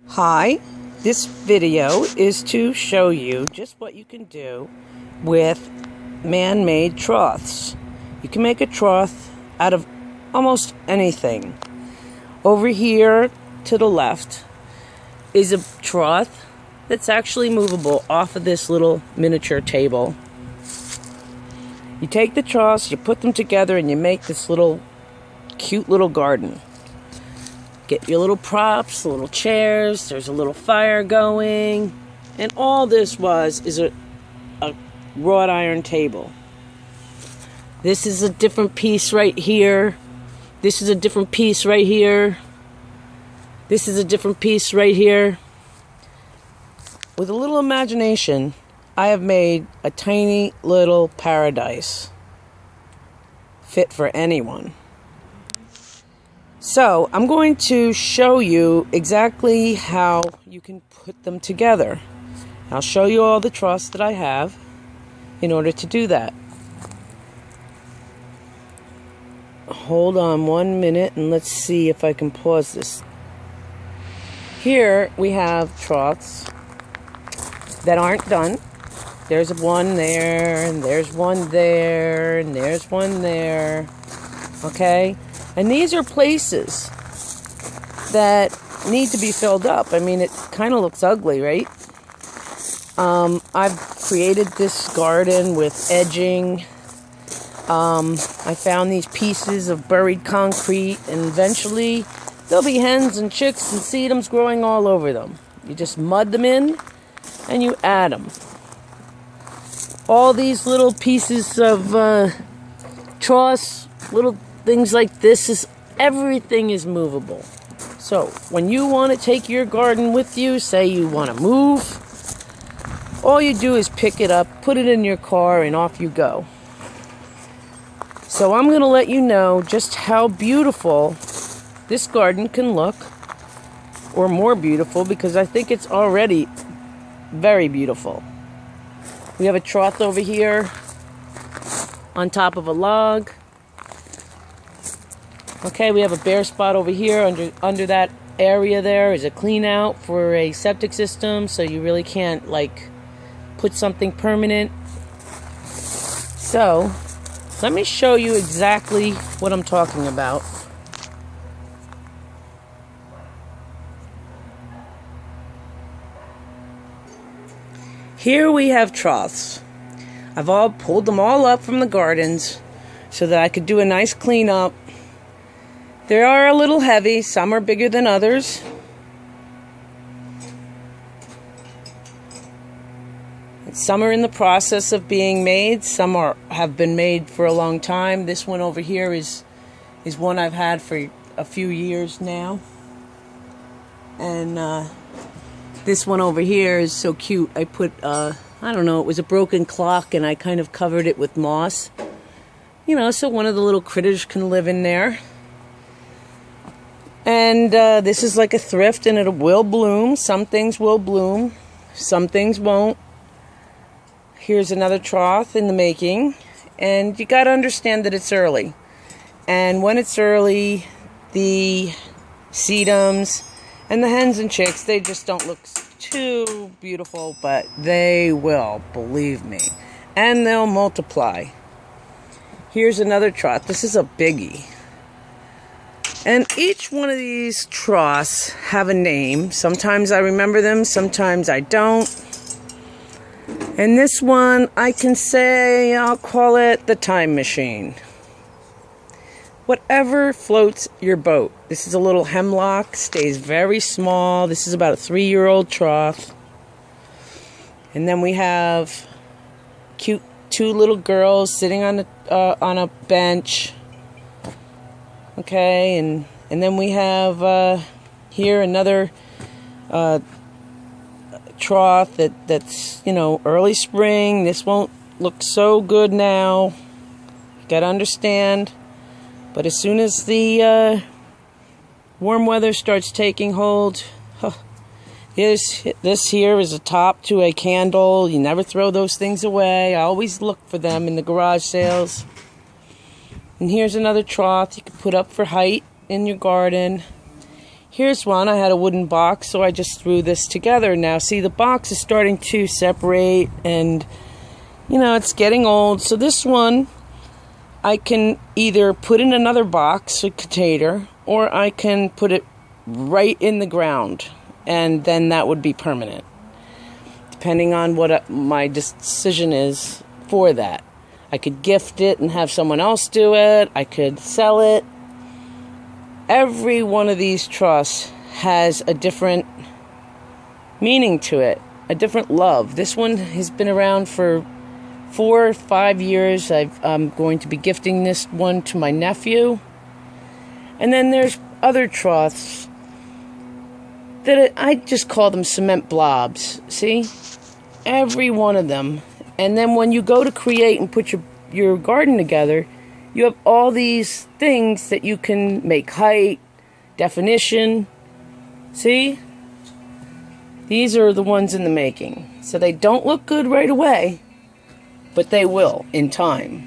Hi, this video is to show you just what you can do with man-made troughs. You can make a trough out of almost anything. Over here to the left is a trough that's actually movable off of this little miniature table. You take the troughs, you put them together, and you make this little cute little garden. Get your little props, little chairs, there's a little fire going, and all this is a wrought iron table. This is a different piece right here. This is a different piece right here. This is a different piece right here. With a little imagination, I have made a tiny little paradise fit for anyone. So, I'm going to show you exactly how you can put them together. I'll show you all the troughs that I have in order to do that. Hold on 1 minute and let's see if I can pause this. Here we have troughs that aren't done. There's one there, and there's one there, and there's one there. Okay? And these are places that need to be filled up. I mean, it kind of looks ugly, right? I've created this garden with edging. I found these pieces of buried concrete, and eventually there'll be hens and chicks and sedums growing all over them. You just mud them in, and you add them. All these little pieces of troughs, little things like this, everything is movable. So when you want to take your garden with you, say you want to move, all you do is pick it up, put it in your car, and off you go. So I'm going to let you know just how beautiful this garden can look, or more beautiful, because I think it's already very beautiful. We have a trough over here on top of a log. Okay, we have a bare spot over here. Under that area there is a clean out for a septic system, so you really can't put something permanent. So let me show you exactly what I'm talking about. Here we have troughs. I've pulled them all up from the gardens so that I could do a nice cleanup. They are a little heavy. Some are bigger than others. Some are in the process of being made. Some have been made for a long time. This one over here is one I've had for a few years now. And this one over here is so cute. I put, I don't know, it was a broken clock, and I kind of covered it with moss. You know, so one of the little critters can live in there. And this is like a thrift, and it will bloom. Some things will bloom. Some things won't. Here's another trough in the making. And you got to understand that it's early. And when it's early, the sedums and the hens and chicks, they just don't look too beautiful, but they will, believe me. And they'll multiply. Here's another trough. This is a biggie. And each one of these troughs have a name. Sometimes I remember them, sometimes I don't. And this one, I can say, I'll call it the time machine. Whatever floats your boat. This is a little hemlock, stays very small. This is about a 3-year-old trough. And then we have cute 2 little girls sitting on a bench. Okay, and then we have here another trough that's early spring. This won't look so good now. You gotta understand. But as soon as the warm weather starts taking hold, this here is a top to a candle. You never throw those things away. I always look for them in the garage sales. And here's another trough you can put up for height in your garden. Here's one. I had a wooden box, so I just threw this together. Now, see, the box is starting to separate, and, you know, it's getting old. So this one, I can either put in another box, a container, or I can put it right in the ground, and then that would be permanent, depending on what my decision is for that. I could gift it and have someone else do it. I could sell it. Every one of these troughs has a different meaning to it, a different love. This one has been around for 4 or 5 years. I'm going to be gifting this one to my nephew. And then there's other troughs that I just call them cement blobs. See? Every one of them. And then when you go to create and put your garden together, you have all these things that you can make height, definition. See? These are the ones in the making. So they don't look good right away, but they will in time.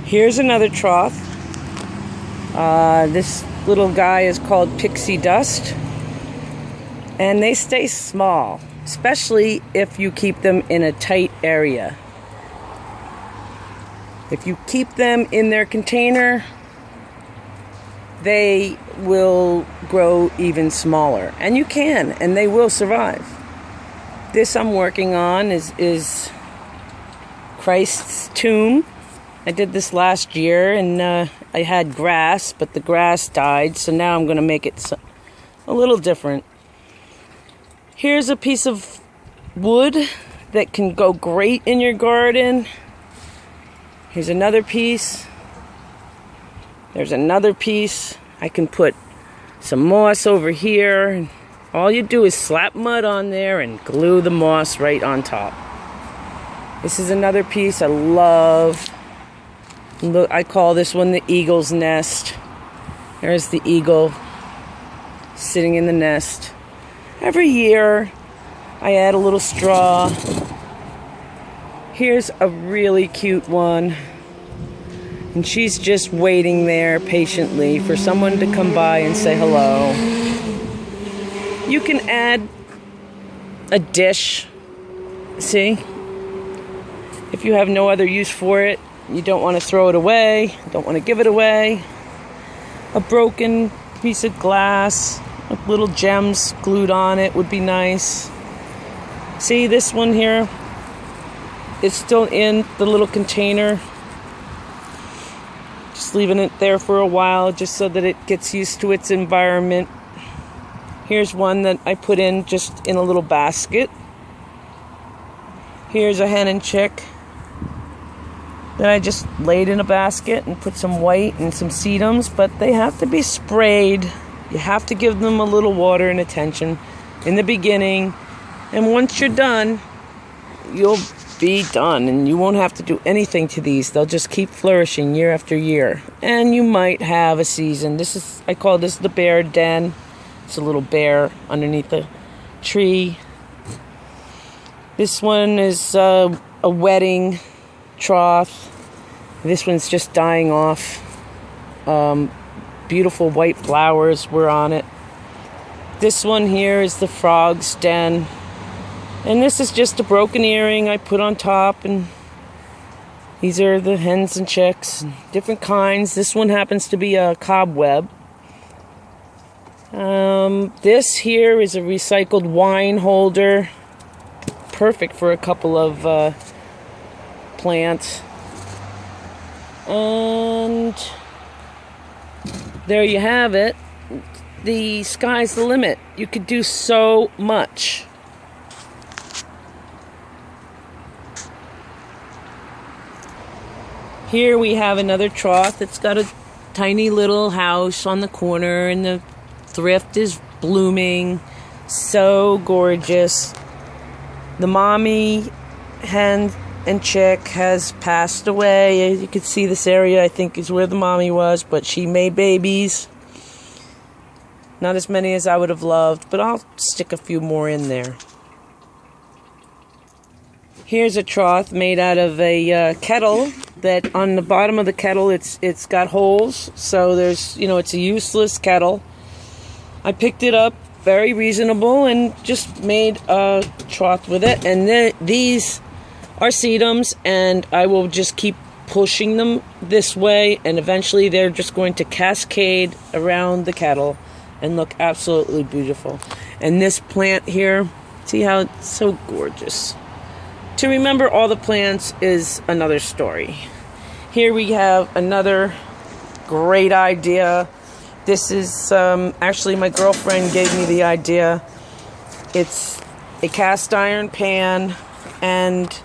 Here's another trough. This little guy is called pixie dust. And they stay small, especially if you keep them in a tight area. If you keep them in their container, they will grow even smaller. And you can, and they will survive. This I'm working on is Christ's tomb. I did this last year, and I had grass, but the grass died, so now I'm going to make it a little different. Here's a piece of wood that can go great in your garden. Here's another piece. There's another piece. I can put some moss over here. All you do is slap mud on there and glue the moss right on top. This is another piece I love. Look, I call this one the eagle's nest. There's the eagle sitting in the nest. Every year, I add a little straw. Here's a really cute one. And she's just waiting there patiently for someone to come by and say hello. You can add a dish. See? If you have no other use for it, you don't want to throw it away, don't want to give it away. A broken piece of glass, with little gems glued on it would be nice. See this one here? It's still in the little container. Just leaving it there for a while just so that it gets used to its environment. Here's one that I put in just in a little basket. Here's a hen and chick that I just laid in a basket and put some white and some sedums, but they have to be sprayed. You have to give them a little water and attention in the beginning. And once you're done, you'll be done. And you won't have to do anything to these. They'll just keep flourishing year after year. And you might have a season. I call this the bear den. It's a little bear underneath a tree. This one is a wedding trough. This one's just dying off. Beautiful white flowers were on it. This one here is the frog's den. And this is just a broken earring I put on top. And these are the hens and chicks. Different kinds. This one happens to be a cobweb. This here is a recycled wine holder. Perfect for a couple of plants. And there you have it. The sky's the limit. You could do so much. Here we have another trough. It's got a tiny little house on the corner, and the thrift is blooming. So gorgeous. The mommy hen and chick has passed away. You can see this area, I think, is where the mommy was, but she made babies. Not as many as I would have loved, but I'll stick a few more in there. Here's a trough made out of a kettle that on the bottom of the kettle it's got holes, so there's, it's a useless kettle. I picked it up, very reasonable, and just made a trough with it. And then these are sedums, and I will just keep pushing them this way, and eventually they're just going to cascade around the kettle and look absolutely beautiful. And this plant here, see how it's so gorgeous. To remember all the plants is another story. Here we have another great idea. This is actually my girlfriend gave me the idea. It's a cast iron pan, and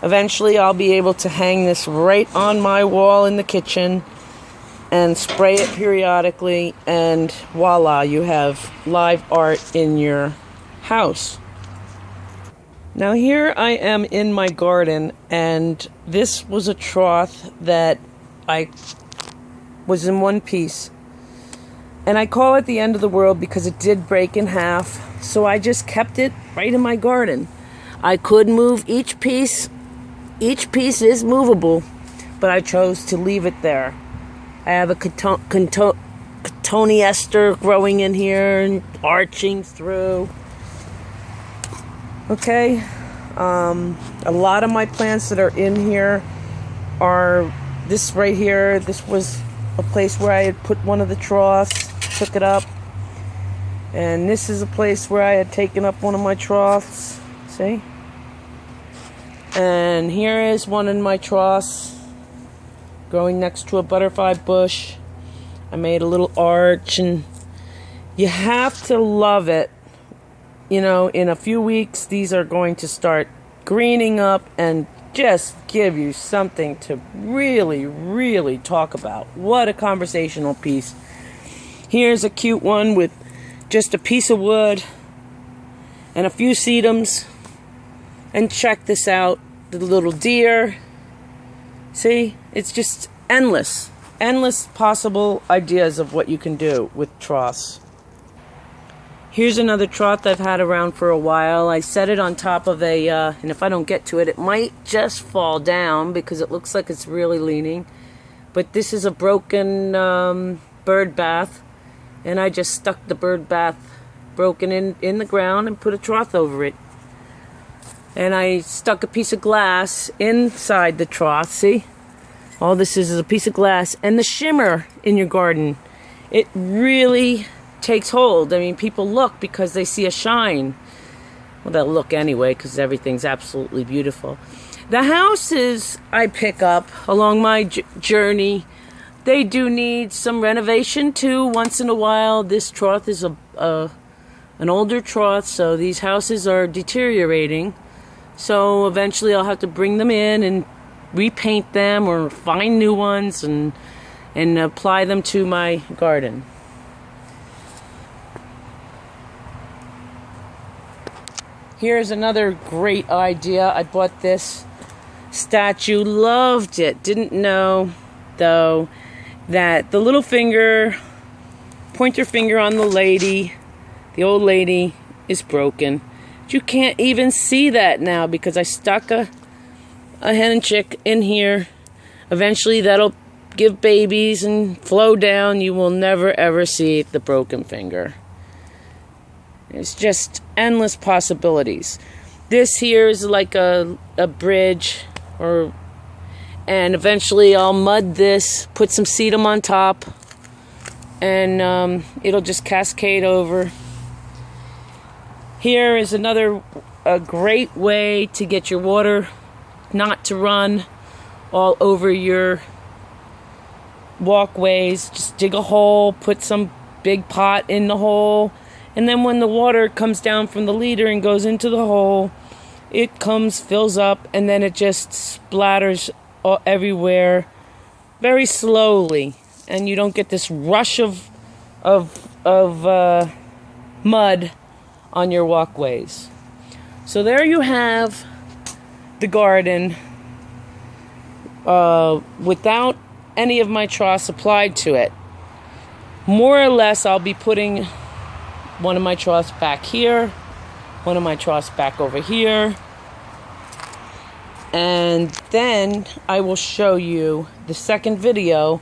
eventually I'll be able to hang this right on my wall in the kitchen and spray it periodically, and voila, you have live art in your house. Now here I am in my garden, and this was a trough that I was in one piece. And I call it the end of the world because it did break in half, so I just kept it right in my garden. I could move each piece. Each piece is movable, but I chose to leave it there. I have a cotoneaster growing in here and arching through. Okay, a lot of my plants that are in here are this right here. This was a place where I had put one of the troughs, took it up. And this is a place where I had taken up one of my troughs, see? And here is one in my troughs, growing next to a butterfly bush. I made a little arch, and you have to love it. In a few weeks, these are going to start greening up and just give you something to really, really talk about. What a conversational piece. Here's a cute one with just a piece of wood and a few sedums. And check this out, the little deer. See, it's just endless possible ideas of what you can do with troughs. Here's another trough I've had around for a while. I set it on top of and if I don't get to it, it might just fall down because it looks like it's really leaning. But this is a broken bird bath, and I just stuck the bird bath broken in the ground and put a trough over it. And I stuck a piece of glass inside the trough, see? All this is a piece of glass. And the shimmer in your garden, it really takes hold. I mean, people look because they see a shine. Well, they'll look anyway because everything's absolutely beautiful. The houses I pick up along my journey, they do need some renovation too once in a while. This trough is an older trough, so these houses are deteriorating. So eventually I'll have to bring them in and repaint them or find new ones and apply them to my garden. Here's another great idea. I bought this statue, loved it. Didn't know, though, that the little finger, pointer finger on the old lady, is broken. You can't even see that now because I stuck a hen chick in here. Eventually that'll give babies and flow down. You will never ever see the broken finger. It's just endless possibilities. This here is like a bridge, and eventually I'll mud this, put some sedum on top, and it'll just cascade over. Here is a great way to get your water not to run all over your walkways. Just dig a hole, put some big pot in the hole, and then when the water comes down from the leader and goes into the hole, it fills up, and then it just splatters everywhere very slowly, and you don't get this rush of mud on your walkways. So there you have the garden without any of my troughs applied to it. More or less, I'll be putting one of my troughs back here, one of my troughs back over here, And then I will show you the second video